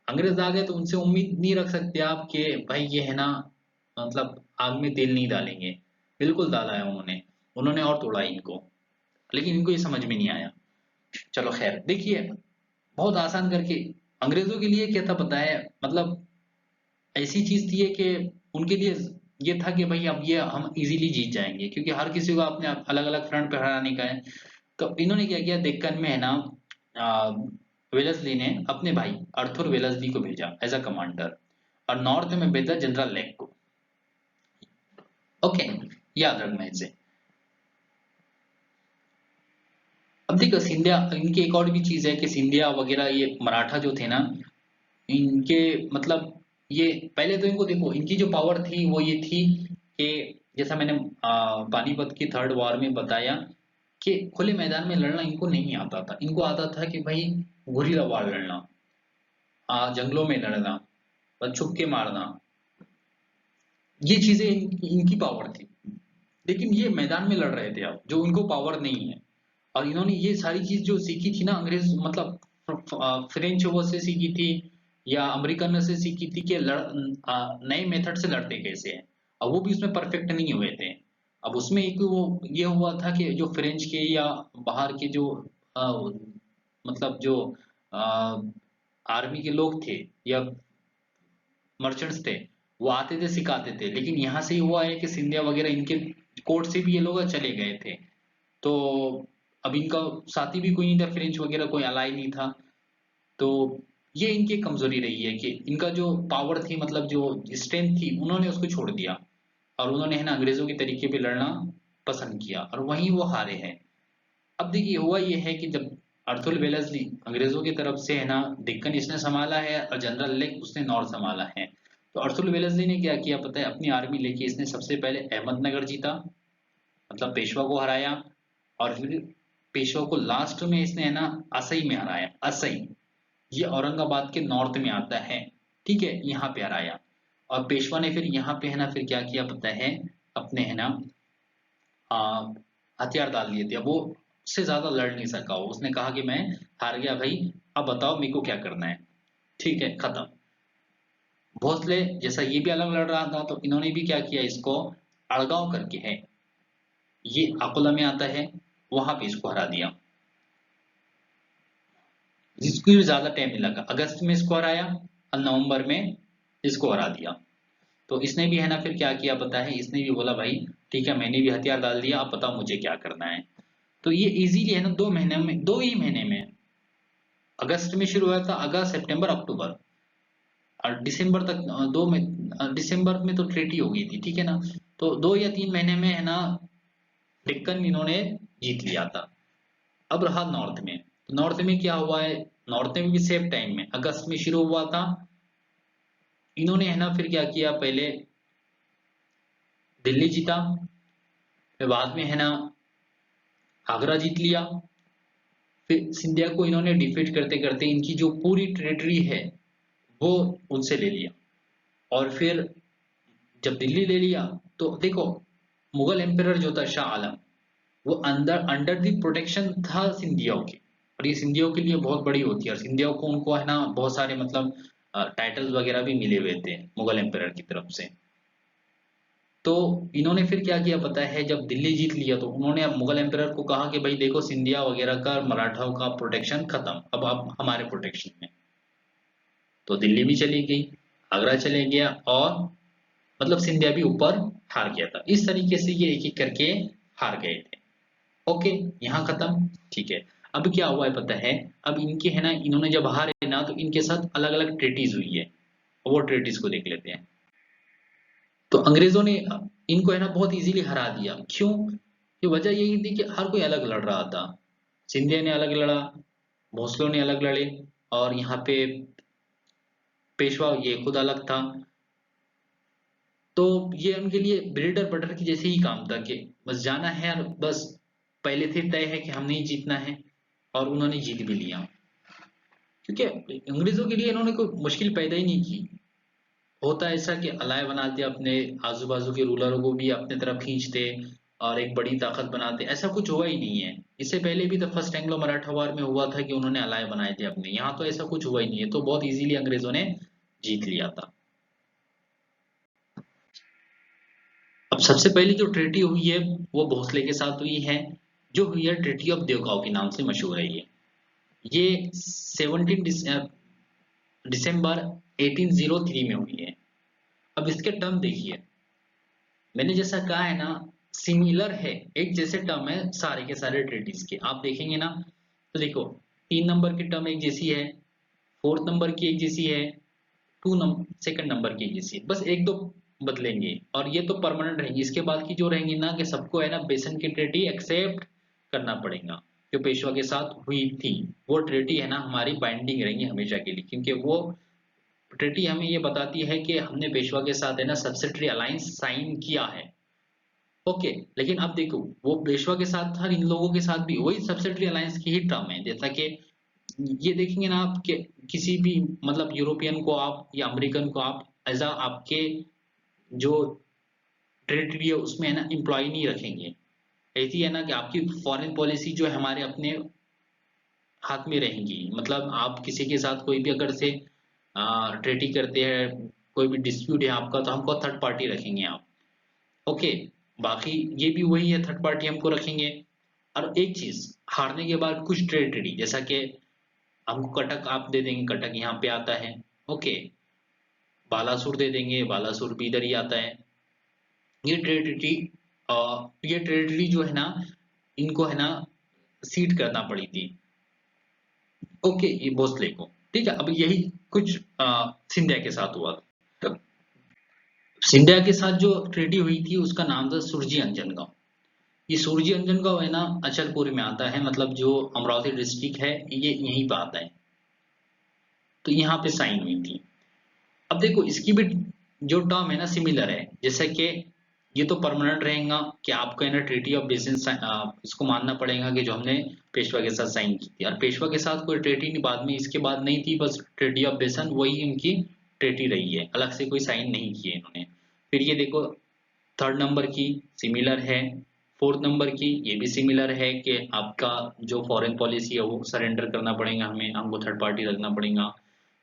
अंग्रेज आ गए तो उनसे उम्मीद नहीं रख सकते आप कि भाई ये है ना, मतलब आग में तेल नहीं डालेंगे। बिल्कुल डाला है उन्होंने। उन्होंने और तोड़ा इनको, लेकिन इनको ये समझ में नहीं आया। चलो खैर, देखिए बहुत आसान करके अंग्रेजों के लिए क्या था पता है, मतलब ऐसी चीज थी कि उनके लिए ये था कि भाई अब ये हम इजीली जीत जाएंगे, क्योंकि हर किसी को अपने अलग अलग फ्रंट पे हराने का है। तो इन्होंने क्या किया, डेक्कन में है ना, आ, वेलेस्ली ने अपने भाई अर्थुर वेलेस्ली को भेजा एज अ कमांडर, और नॉर्थ में भेजा जनरल लेक को। ओके, याद रखना इसे। अब देखो सिंधिया, इनकी एक और भी चीज है कि सिंधिया वगैरह ये मराठा जो थे ना, इनके मतलब ये पहले तो इनको देखो, इनकी जो पावर थी वो ये थी कि जैसा मैंने पानीपत की थर्ड वॉर में बताया कि खुले मैदान में लड़ना इनको नहीं आता था। इनको आता था कि भाई गुरिल्ला वार लड़ना, जंगलों में लड़ना, और छुप के मारना। ये चीजें इनकी पावर थी। लेकिन ये मैदान में लड़ रहे थे अब, जो उनको पावर नहीं है। और इन्होंने ये सारी चीज जो सीखी थी ना अंग्रेज, मतलब फ्रेंच वो से सीखी थी या अमेरिकन से सीखी थी कि नए मेथड से लड़ते कैसे हैं। अब वो भी उसमें परफेक्ट नहीं हुए थे। अब उसमें एक वो ये हुआ था कि जो फ्रेंच के या बाहर के जो अ, मतलब जो आर्मी के लोग थे या मर्चेंट्स थे, वो आते थे सिखाते थे। लेकिन यहाँ से ही हुआ है कि सिंधिया वगैरह इनके कोर्ट से भी ये लोग चले गए थे। तो अब इनका साथी भी कोई नहीं था, फ्रेंच वगैरह कोई अलाई नहीं था। तो ये इनकी कमजोरी रही है कि इनका जो पावर थी, मतलब जो स्ट्रेंथ थी, उन्होंने उसको छोड़ दिया। और उन्होंने है ना अंग्रेजों के तरीके पे लड़ना पसंद किया, और वहीं वो हारे हैं। अब देखिए हुआ ये है कि जब अर्थुल वेलेस्ली अंग्रेजों की तरफ से है ना डेक्कन इसने संभाला है, और जनरल लेक उसने नॉर्थ संभाला है। तो अर्थुल वेलेस्ली ने क्या किया पता है, अपनी आर्मी लेके इसने सबसे पहले अहमदनगर जीता, मतलब पेशवा को हराया। और फिर पेशवा को लास्ट में इसने है ना असई में हराया। असई ये औरंगाबाद के नॉर्थ में आता है, ठीक है, यहाँ पे हराया। और पेशवा ने फिर यहाँ पे है ना फिर क्या किया पता है, अपने है ना आ, हथियार डाल दिए थे। अब वो उससे ज्यादा लड़ नहीं सका, वो उसने कहा कि मैं हार गया भाई, अब बताओ मेरे को क्या करना है। ठीक है, खत्म। भोसले जैसा ये भी अलग लड़ रहा था, तो इन्होंने भी क्या किया, इसको अड़गांव करके है, ये अकोला में आता है, वहां पे इसको हरा दिया। जिसको भी ज्यादा टाइम नहीं लगा, अगस्त में इसको हराया और नवंबर में इसको हरा दिया। तो इसने भी है ना फिर क्या किया पता है, इसने भी बोला भाई ठीक है मैंने भी हथियार डाल दिया, अब बताओ मुझे क्या करना है। तो ये इजीली है ना 2 महीने में, 2 ही महीने में, अगस्त में शुरू हुआ था, अगस्त सितंबर अक्टूबर, और दिसंबर तक दिसंबर में तो ट्रेटी हो गई थी, ठीक है ना। तो 2 या 3 महीने में है ना डेक्कन इन्होंने जीत लिया था। अब रहा नॉर्थ में, तो नॉर्थ में क्या हुआ है, नॉर्थ में भी सेम टाइम में अगस्त में शुरू हुआ था। इन्होंने है ना फिर क्या किया, पहले दिल्ली जीता, फिर बाद में है ना आगरा जीत लिया। फिर सिंधिया को इन्होंने डिफीट करते करते इनकी जो पूरी टेरिटरी है वो उनसे ले लिया। और फिर जब दिल्ली ले लिया, तो देखो मुगल एम्परर जो था शाह आलम, वो अंडर दी प्रोटेक्शन था सिंधियाओं के, और ये सिंधियाओं के लिए बहुत बड़ी होती है, और सिंधियाओं को उनको है ना बहुत सारे मतलब टाइटल्स वगैरह भी मिले हुए थे मुगल एम्पायर की तरफ से। तो इन्होंने फिर क्या किया पता है, जब दिल्ली जीत लिया तो उन्होंने अब मुगल एम्पायर को कहा कि भाई देखो सिंधिया वगैरह का, मराठाओं का प्रोटेक्शन खत्म, अब आप हमारे प्रोटेक्शन में। तो दिल्ली भी चली गई, आगरा चले गया, और मतलब सिंधिया भी ऊपर हार गया था। इस तरीके से ये एक एक करके हार गए थे। ओके, यहाँ खत्म, ठीक है। अब क्या हुआ है पता है, अब इनके है ना, इन्होंने जब हारे ना तो इनके साथ अलग अलग ट्रेटीज हुई है, वो ट्रेटीज को देख लेते हैं। तो अंग्रेजों ने इनको है ना बहुत इजीली हरा दिया। क्यों? कि वजह यही थी कि हर कोई अलग लड़ रहा था। सिंधिया ने अलग लड़ा, भोसले ने अलग लड़े, और यहाँ पे पेशवा ये खुद अलग था। तो ये उनके लिए ब्रेड और बटर की जैसे ही काम था कि बस जाना है और बस पहले से तय है कि हमने ही जीतना है, और उन्होंने जीत भी लिया। क्योंकि अंग्रेजों के लिए इन्होंने कोई मुश्किल पैदा ही नहीं की। होता ऐसा कि अलाय बनाते, अपने आजू बाजू के रूलरों को भी अपने तरफ खींचते और एक बड़ी ताकत बनाते, ऐसा कुछ हुआ ही नहीं है। इससे पहले भी तो फर्स्ट एंग्लो मराठा वार में हुआ था कि उन्होंने अलाय बनाए थे अपने, यहाँ तो ऐसा कुछ हुआ ही नहीं है, तो बहुत इजीली अंग्रेजों ने जीत लिया था। अब सबसे पहली जो ट्रीटी हुई है वो भोसले के साथ हुई है, जो हुई है ट्रीटी ऑफ देवगांव के नाम से मशहूर है। ये 17 दिसंबर 1803 में हुई है। अब इसके टर्म देखिए, मैंने जैसा कहा है ना, सिमिलर है, एक जैसे टर्म है सारे के सारे ट्रीटीज के, आप देखेंगे ना। तो देखो, 3 नंबर की टर्म एक जैसी है, फोर्थ नंबर की एक जैसी है, सेकंड नंबर की एक जैसी है, बस एक दो बदलेंगे, और ये तो परमानेंट रहेंगी। इसके बाद की जो रहेंगी ना, कि सबको है ना बेसन की ट्रीटी एक्सेप्ट करना पड़ेगा, जो पेशवा के साथ हुई थी। वो ट्रीटी है ना हमारी बाइंडिंग रहेंगी हमेशा के लिए, क्योंकि वो ट्रीटी हमें ये बताती है कि हमने पेशवा के साथ है ना सब्सिडरी अलायंस साइन किया है। ओके, लेकिन अब देखो, वो पेशवा के साथ था, इन लोगों के साथ भी वही सब्सिडरी अलायंस की ही टर्म है। जैसा कि ये देखेंगे ना आप कि किसी भी मतलब यूरोपियन को आप या अमेरिकन को आप एज अ आपके जो टेरिटरी है उसमें है ना एम्प्लॉय नहीं रखेंगे। ऐसी है ना कि आपकी फॉरेन पॉलिसी जो है हमारे अपने हाथ में रहेंगी। मतलब आप किसी के साथ कोई भी अगर से ट्रेटी करते हैं, कोई भी डिस्प्यूट है आपका, तो हमको थर्ड पार्टी रखेंगे आप। ओके, बाकी ये भी वही है, थर्ड पार्टी हमको रखेंगे। और एक चीज, हारने के बाद कुछ टेरिटरी, जैसा कि हमको कटक आप दे देंगे, कटक यहाँ पे आता है। ओके, बालासुर दे देंगे, बालासुर भी इधर ही आता है। ये टेरिटरी ये टेरिटरी जो है ना, इनको है ना सीड करना पड़ी थी। ओके, ये भोसले को, ठीक है। अब यही कुछ सिंधिया के साथ हुआ था। सिंधिया के साथ जो ट्रेटी हुई थी उसका नाम था सुरजी अंजनगांव। ये सुरजी अंजनगांव है ना अचलपुर में आता है, मतलब जो अमरावती डिस्ट्रिक्ट है ये यहीं पे आता है। तो यहाँ पे साइन हुई थी। अब देखो इसकी भी जो टर्म है ना सिमिलर है, जैसे कि ये तो परमानेंट रहेगा कि आपको है ना ट्रीटी ऑफ बेसिस इसको मानना पड़ेगा कि जो हमने पेशवा के साथ साइन की थी, और पेशवा के साथ कोई ट्रीटी नहीं बाद में इसके बाद नहीं थी, बस ट्रीटी ऑफ बेसन वही इनकी ट्रीटी रही है, अलग से कोई साइन नहीं किए इन्होंने। फिर ये देखो, थर्ड नंबर की सिमिलर है, फोर्थ नंबर की ये भी सिमिलर है कि आपका जो फॉरेन पॉलिसी है वो सरेंडर करना पड़ेगा हमें, हमको थर्ड पार्टी रखना पड़ेगा।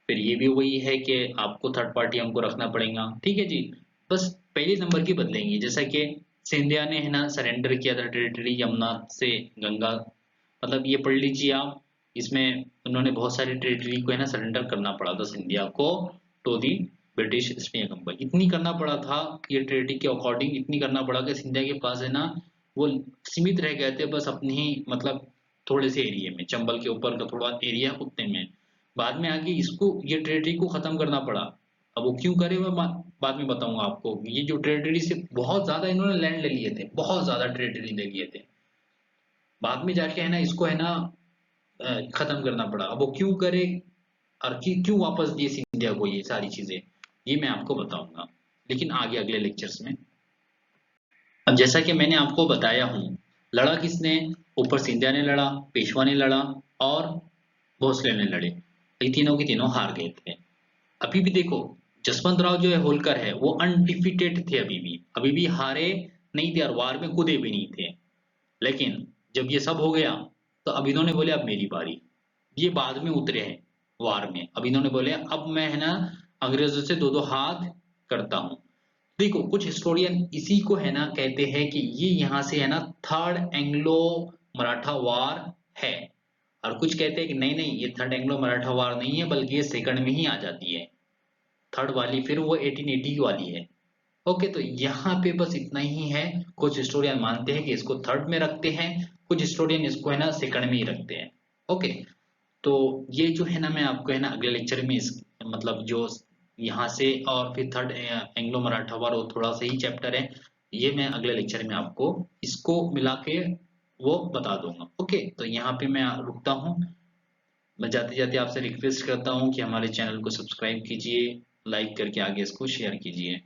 फिर ये भी वही है कि आपको थर्ड पार्टी हमको रखना पड़ेगा, ठीक है जी। बस पहले नंबर की बदलेंगी, जैसा कि सिंधिया ने है ना सरेंडर किया था टेरिटरी यमुना से गंगा, मतलब ये पढ़ लीजिए आप। इसमें उन्होंने बहुत सारी टेरिटरी को है ना सरेंडर करना पड़ा था सिंधिया को, to the British East India Company. इतनी करना पड़ा था, ये ट्रेटी के अकॉर्डिंग इतनी करना पड़ा कि सिंधिया के पास है ना वो सीमित रह गए थे बस अपने ही मतलब थोड़े से एरिया में, चंबल के ऊपर का थोड़ा एरिया उतने में। बाद में आगे इसको ये ट्रेटरी को खत्म करना पड़ा। अब वो क्यों करे मैं बाद में बताऊंगा आपको। ये जो ट्रेटरी से बहुत ज्यादा इन्होंने लैंड ले लिए थे, बहुत ज्यादा ट्रेटरी ले लिए थे, बाद में जाके है ना इसको है ना खत्म करना पड़ा। अब वो क्यों करे और क्यों वापस दिए सिंधिया को ये सारी चीजें, ये मैं आपको बताऊंगा, लेकिन आगे अगले लेक्चर्स में। अब जैसा कि मैंने आपको बताया हूँ, लड़ा किसने, ऊपर सिंधिया ने लड़ा, पेशवा ने लड़ा, और भोसले ने लड़े, ये तीनों के तीनों हार गए थे। अभी भी देखो, जसवंत राव जो है होलकर है वो अनडिफिटेड थे, अभी भी हारे नहीं थे और वार में कूदे भी नहीं थे। लेकिन जब ये सब हो गया तो अब इन्होंने बोले अब मेरी बारी। ये बाद में उतरे हैं वार में। अब इन्होंने बोले अब मैं है ना अंग्रेजों से दो दो हाथ करता हूँ। देखो कुछ हिस्टोरियन इसी को है ना कहते हैं कि ये यहाँ से है ना थर्ड एंग्लो मराठा वार है। और कुछ कहते हैं कि नहीं नहीं ये थर्ड एंग्लो मराठा वार नहीं है बल्कि ये सेकंड में ही आ जाती है। थर्ड वाली फिर वो 1880 वाली है। ओके तो यहाँ पे बस इतना ही है। कुछ हिस्टोरियन मानते हैं कि इसको थर्ड में रखते हैं, कुछ हिस्टोरियन इसको है ना सेकंड में ही रखते हैं। ओके तो ये जो है ना मैं आपको है ना अगले लेक्चर में इस मतलब जो यहाँ से और फिर थर्ड एंग्लो मराठा वार वो थोड़ा सा ही चैप्टर है। ये मैं अगले लेक्चर में आपको इसको मिला के वो बता दूंगा। ओके तो यहाँ पे मैं रुकता हूँ। मैं जाते जाते आपसे रिक्वेस्ट करता हूँ कि हमारे चैनल को सब्सक्राइब कीजिए, लाइक करके आगे इसको शेयर कीजिए।